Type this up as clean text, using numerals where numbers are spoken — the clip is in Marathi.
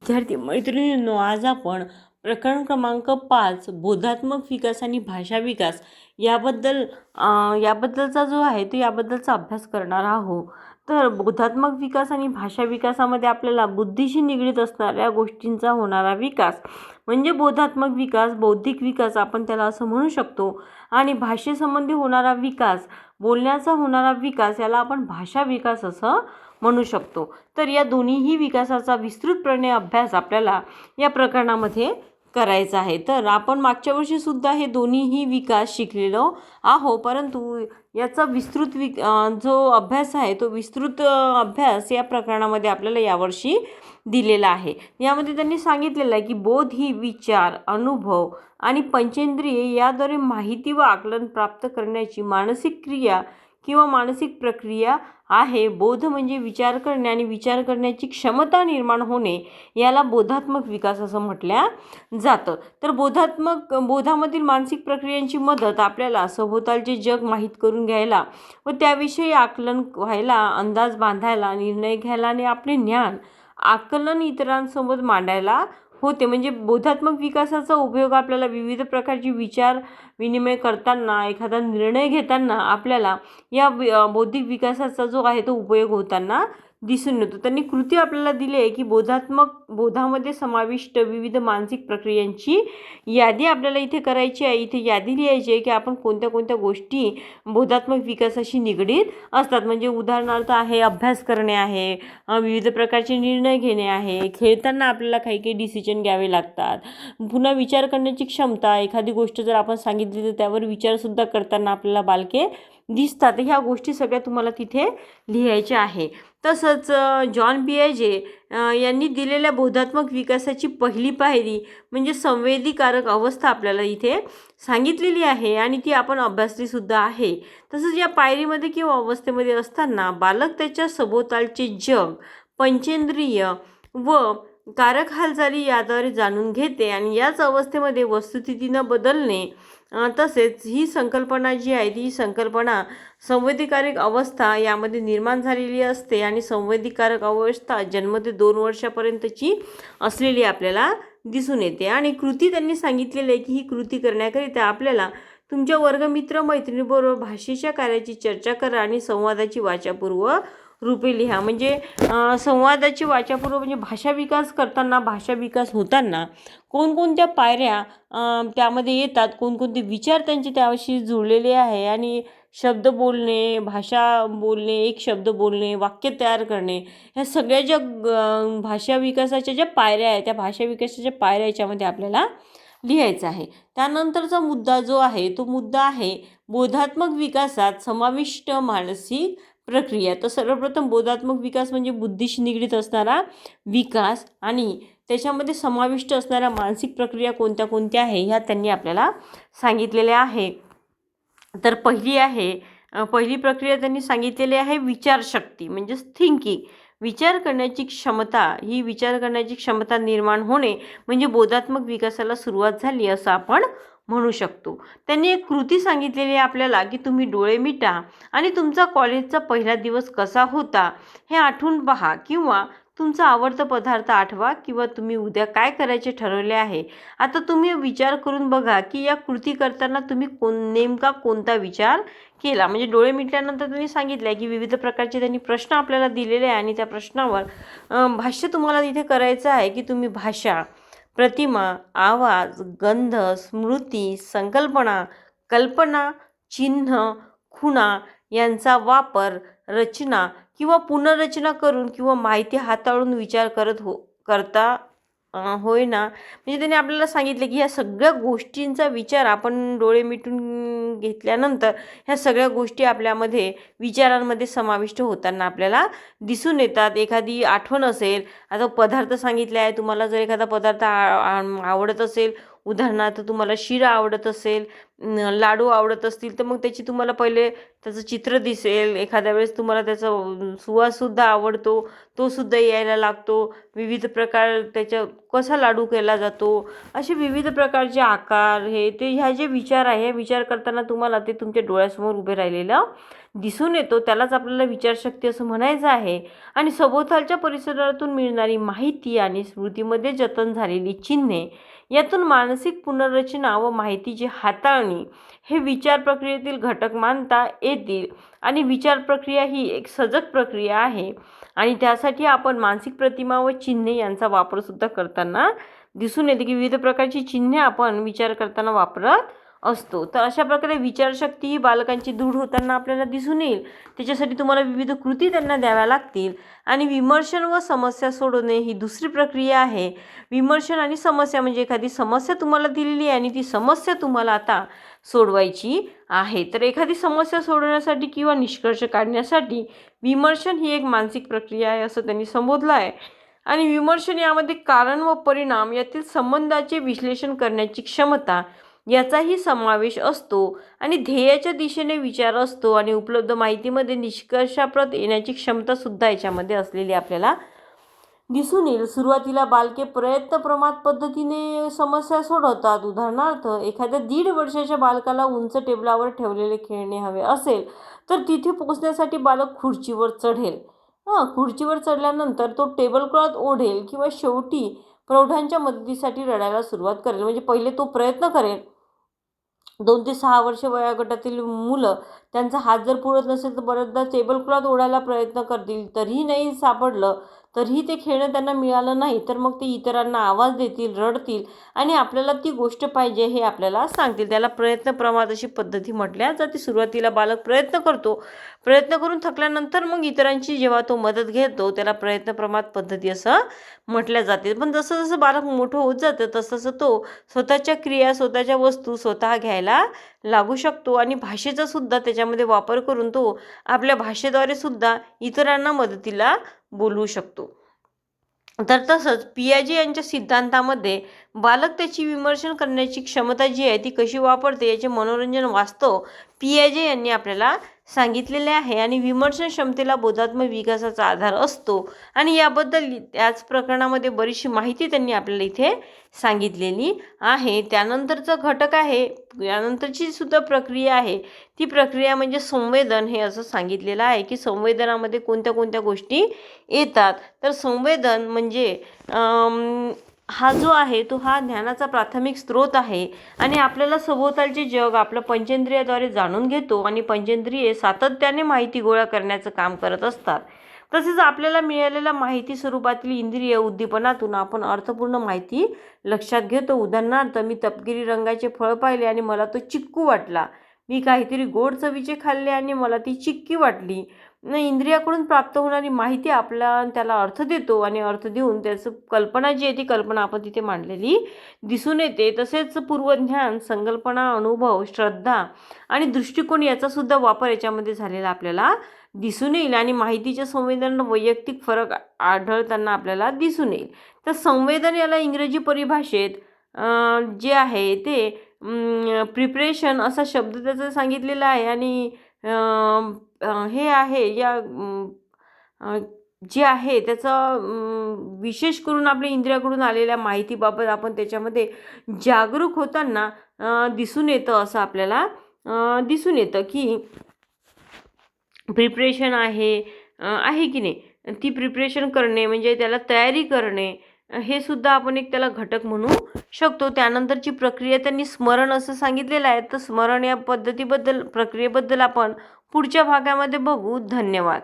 विद्यार्थी मैत्रिणींनो, आज आपण प्रकरण क्रमांक 5 बोधात्मक विकास आणि भाषा विकास याबद्दल याबद्दलचा जो आहे तो याबद्दलचा अभ्यास करणार आहोत. तर बोधात्मक विकास आणि भाषा विकासामध्ये आपल्याला बुद्धीशी निगडीत असणाऱ्या गोष्टींचा होणारा विकास म्हणजे बोधात्मक विकास, बौद्धिक विकास आपण त्याला असं म्हणू शकतो. आणि भाषेसंबंधी होणारा विकास, बोलण्याचा होणारा विकास याला आपण भाषा विकास असं म्हणू शकतो. तर या दोन्हीही विकासाचा विस्तृतपणे अभ्यास आपल्याला या प्रकरणामध्ये करायचा आहे. तर आपण मागच्या वर्षीसुद्धा हे दोन्हीही विकास शिकलेलो आहो, परंतु याचा जो अभ्यास आहे तो विस्तृत अभ्यास या प्रकरणामध्ये आपल्याला यावर्षी दिलेला आहे. यामध्ये त्यांनी सांगितलेलं आहे की बोध ही विचार, अनुभव आणि पंचेंद्रिय याद्वारे माहिती व आकलन प्राप्त करण्याची मानसिक क्रिया किंवा मानसिक प्रक्रिया आहे. बोध म्हणजे विचार करणे आणि विचार करण्याची क्षमता निर्माण होणे याला बोधात्मक विकास असं म्हटल्या जातं. तर बोधामधील मानसिक प्रक्रियांची मदत आपल्याला सभोवतालचे जग माहीत करून घ्यायला व त्याविषयी आकलन व्हायला, अंदाज बांधायला, निर्णय घ्यायला आणि आपले ज्ञान आकलन इतरांसोबत मांडायला होते. म्हणजे बोधात्मक विकासाचा उपयोग आपल्याला विविध प्रकारचे विचार विनिमय करताना, एखादा निर्णय घेताना आपल्याला या बौद्धिक विकासाचा जो आहे तो उपयोग होताना दिसून येतो. त्यांनी कृती आपल्याला दिली आहे की बोधामध्ये समाविष्ट विविध मानसिक प्रक्रियांची यादी आपल्याला इथे करायची आहे. इथे यादी लिहायची आहे की आपण कोणत्या कोणत्या गोष्टी बोधात्मक विकासाशी निगडीत असतात. म्हणजे उदाहरणार्थ आहे अभ्यास करणे आहे, विविध प्रकारचे निर्णय घेणे आहे, खेळताना आपल्याला काही काही डिसिजन घ्यावे लागतात, पुन्हा विचार करण्याची क्षमता, एखादी गोष्ट जर आपण सांगितली तर त्यावर विचारसुद्धा करताना आपल्याला बालके दिसतात. ह्या गोष्टी सगळ्या तुम्हाला तिथे लिहायच्या आहे. तसंच जॉन पियाजे यांनी दिलेल्या बोधात्मक विकासाची पहिली पायरी म्हणजे संवेदीकारक अवस्था आपल्याला इथे सांगितलेली आहे आणि ती आपण अभ्यासलीसुद्धा आहे. तसंच या पायरीमध्ये किंवा अवस्थेमध्ये असताना बालक त्याच्या सभोवतालचे जग, पंचेंद्रिय व कारक हालचाली याद्वारे जाणून घेते आणि याच अवस्थेमध्ये वस्तुस्थितीनं बदलणे तसेच ही संकल्पना जी आहे ती संकल्पना संवेदीकारक अवस्था यामध्ये निर्माण झालेली असते आणि संवेदीकारक अवस्था जन्म ते 2 वर्षापर्यंतची असलेली आपल्याला दिसून येते. आणि कृती त्यांनी सांगितलेली आहे की ही कृती करण्याकरिता आपल्याला तुमच्या वर्गमित्र मैत्रिणीबरोबर भाषेच्या कार्याची चर्चा करा आणि संवादाची वाचापूर्व रूपे लिहा. म्हणजे संवादाची वाचापूर्व म्हणजे भाषा विकास करताना, भाषा विकास होताना कोणकोणत्या पायऱ्या त्यामध्ये येतात, कोणकोणते विचार त्यांचे त्याशी जुळलेले आहे आणि शब्द बोलणे, भाषा बोलणे, एक शब्द बोलणे, वाक्य तयार करणे, ह्या सगळ्या ज्या भाषा विकासाच्या ज्या पायऱ्या आहेत त्या भाषा विकासाच्या पायऱ्या याच्यामध्ये आपल्याला लिहायचं आहे. त्यानंतरचा मुद्दा जो आहे तो मुद्दा आहे बोधात्मक विकासात समाविष्ट मानसिक प्रक्रिया. तर सर्वप्रथम बोधात्मक विकास म्हणजे बुद्धीशी निगडीत असणारा विकास आणि त्याच्यामध्ये समाविष्ट असणाऱ्या मानसिक प्रक्रिया कोणत्या कोणत्या आहे ह्या त्यांनी आपल्याला सांगितलेल्या आहे. तर पहिली प्रक्रिया त्यांनी सांगितलेली आहे विचारशक्ती म्हणजेच थिंकिंग. विचार करण्याची क्षमता निर्माण होणे म्हणजे बोधात्मक विकासाला सुरुवात झाली असं आपण म्हणू शकतो. त्यांनी एक कृती सांगितलेली आहे आपल्याला की तुम्ही डोळे मिटा आणि तुमचा कॉलेजचा पहिला दिवस कसा होता हे आठवून पहा किंवा तुमचा आवडता पदार्थ आठवा किंवा तुम्ही उद्या काय करायचे ठरवले आहे. आता तुम्ही विचार करून बघा की या कृती करताना तुम्ही नेमका कोणता विचार केला. म्हणजे डोळे मिटल्यानंतर त्यांनी सांगितलं आहे की विविध प्रकारचे त्यांनी प्रश्न आपल्याला दिलेले आहे आणि त्या प्रश्नावर भाष्य तुम्हाला इथे करायचं आहे की तुम्ही भाषा, प्रतिमा, आवाज, गंध, स्मृती, संकल्पना, कल्पना, चिन्ह, खुणा यांचा वापर, रचना किंवा पुनर्रचना करून किंवा माहिती हाताळून विचार करता होय ना. म्हणजे त्यांनी आपल्याला सांगितले की ह्या सगळ्या गोष्टींचा विचार आपण डोळे मिटून घेतल्यानंतर ह्या सगळ्या गोष्टी आपल्यामध्ये विचारांमध्ये समाविष्ट होताना आपल्याला दिसून येतात. एखादी आठवण असेल, आता पदार्थ सांगितले आहे, तुम्हाला जर एखादा पदार्थ आवडत असेल, उदाहरणार्थ तुम्हाला शिरा आवडत असेल, लाडू आवडत असतील, तर मग त्याची तुम्हाला पहिले त्याचं चित्र दिसेल. एखाद्या वेळेस तुम्हाला त्याचा सुवाससुद्धा आवडतो, तो सुद्धा यायला लागतो. विविध प्रकार त्याच्या कसा लाडू केला जातो, असे विविध प्रकारचे आकार ह्या जे विचार आहे, विचार करताना तुम्हाला ते तुमच्या डोळ्यासमोर उभे राहिलेलं दिसून येतो. त्यालाच आपल्याला विचारशक्ती असं म्हणायचं आहे. आणि सभोवतालच्या परिसरातून मिळणारी माहिती आणि स्मृतीमध्ये जतन झालेली चिन्हे यातून मानसिक पुनर्रचना व माहितीची हाताळणी हे विचार प्रक्रियेतील घटक मानता येतील. आणि विचार प्रक्रिया ही एक सजग प्रक्रिया आहे आणि त्यासाठी आपण मानसिक प्रतिमा व चिन्हे यांचा वापरसुद्धा करताना दिसून येते की विविध प्रकारची चिन्हे आपण विचार करताना वापरत असतो. तर अशा प्रकारे विचारशक्ती ही बालकांची दृढ होताना आपल्याला दिसून येईल. त्याच्यासाठी तुम्हाला विविध कृती त्यांना द्याव्या लागतील. आणि विमर्शन व समस्या सोडवणे ही दुसरी प्रक्रिया आहे. विमर्शन आणि समस्या म्हणजे एखादी समस्या तुम्हाला दिलेली आहे आणि ती समस्या तुम्हाला आता सोडवायची आहे. तर एखादी समस्या सोडवण्यासाठी किंवा निष्कर्ष काढण्यासाठी विमर्शन ही एक मानसिक प्रक्रिया आहे असं त्यांनी संबोधलं आहे. आणि विमर्शन यामध्ये कारण व परिणाम यातील संबंधाचे विश्लेषण करण्याची क्षमता याचाही समावेश असतो. आणि ध्येयाच्या दिशेने विचार असतो आणि उपलब्ध माहितीमध्ये निष्कर्षाप्रत येण्याची क्षमतासुद्धा याच्यामध्ये असलेली आपल्याला दिसून येईल. सुरुवातीला बालके प्रयत्नप्रमाद पद्धतीने समस्या सोडवतात. उदाहरणार्थ एखाद्या 1.5 वर्षाच्या बालकाला उंच टेबलावर ठेवलेले खेळणे हवे असेल तर तिथे पोहोचण्यासाठी बालक खुर्चीवर चढेल. खुर्चीवर चढल्यानंतर तो टेबल क्लॉथ ओढेल किंवा शेवटी प्रौढांच्या मदतीसाठी रडायला सुरुवात करेल. म्हणजे पहिले तो प्रयत्न करेल. 2 ते 6 वर्ष वयोगटातील मुलं त्यांचा हात जर पुरत नसेल तर बऱ्याचदा टेबल क्लॉथ ओढायला प्रयत्न करतील. तरीही नाही सापडलं, तरीही ते खेळणं त्यांना मिळालं नाही तर मग ते इतरांना आवाज देतील, रडतील आणि आपल्याला ती गोष्ट पाहिजे हे आपल्याला सांगतील. त्याला प्रयत्नप्रमाद अशी पद्धती म्हटल्या जाते. सुरुवातीला बालक प्रयत्न करतो. प्रयत्न करून थकल्यानंतर मग इतरांची जेव्हा तो मदत घेतो त्याला प्रयत्नप्रमाद पद्धती असं म्हटल्या जाते. पण जसं जसं बालक मोठं होत जातं तसं तसं तो स्वतःच्या क्रिया, स्वतःच्या वस्तू स्वतः घ्यायला लागू शकतो आणि भाषेचा सुद्धा त्याच्यामध्ये वापर करून तो आपल्या भाषेद्वारे सुद्धा इतरांना मदतीला बोलवू शकतो. तर तसंच पियाजे यांच्या सिद्धांतामध्ये बालक त्याची विमर्शन करण्याची क्षमता जी आहे ती कशी वापरते याचे मनोरंजन वास्तव पियाजे यांनी आपल्याला सांगितलेले आहे. आणि विमर्शन क्षमतेला बोधात्मक विकासाचा आधार असतो आणि याबद्दल याच प्रकरणामध्ये बरीचशी माहिती त्यांनी आपल्याला इथे सांगितलेली आहे. त्यानंतरचा घटक आहे, यानंतरची सुद्धा प्रक्रिया आहे, ती प्रक्रिया म्हणजे संवेदन. हे असं सांगितलेलं आहे की संवेदनामध्ये कोणत्या कोणत्या गोष्टी येतात. तर संवेदन म्हणजे हा जो आहे तो हा ज्ञानाचा प्राथमिक स्रोत आहे आणि आपल्याला सभोवतालचे जग आपलं पंचेंद्रियाद्वारे जाणून घेतो आणि पंचेंद्रिये सातत्याने माहिती गोळा करण्याचं काम करत असतात. तसेच आपल्याला मिळालेल्या माहिती स्वरूपातील इंद्रिय उद्दीपनातून आपण अर्थपूर्ण माहिती लक्षात घेतो. उदाहरणार्थ मी तपकिरी रंगाचे फळ पाहिले आणि मला तो चिक्कू वाटला. मी काहीतरी गोड चवीचे खाल्ले आणि मला ती चिक्की वाटली. इंद्रियाकडून प्राप्त होणारी माहिती आपला त्याला अर्थ देतो आणि अर्थ देऊन त्याचं कल्पना जी आहे ती कल्पना आपण तिथे मांडलेली दिसून येते. तसेच पूर्वज्ञान, संकल्पना, अनुभव, श्रद्धा आणि दृष्टिकोन याचा सुद्धा वापर याच्यामध्ये झालेला आपल्याला दिसून येईल. आणि माहितीच्या संवेदन वैयक्तिक फरक आढळताना आपल्याला दिसून येईल. तर संवेदन याला इंग्रजी परिभाषेत जे आहे ते प्रिपरेशन असा शब्द त्याचा सांगितलेला आहे. आणि हे आहे या जे आहे त्याचं विशेष करून आपल्या इंद्रियाकडून आलेल्या माहितीबाबत आपण त्याच्यामध्ये जागरूक होताना दिसून येतं. असं आपल्याला दिसून येतं की प्रिपरेशन आहे की नाही, ती प्रिपरेशन करणे म्हणजे त्याला तयारी करणे हे सुद्धा आपण एक त्याला घटक म्हणू शकतो. त्यानंतरची प्रक्रिया त्यांनी स्मरण असं सांगितलेलं आहे. तर स्मरण या पद्धतीबद्दल, प्रक्रियेबद्दल आपण पुढच्या भागामध्ये बघू. धन्यवाद.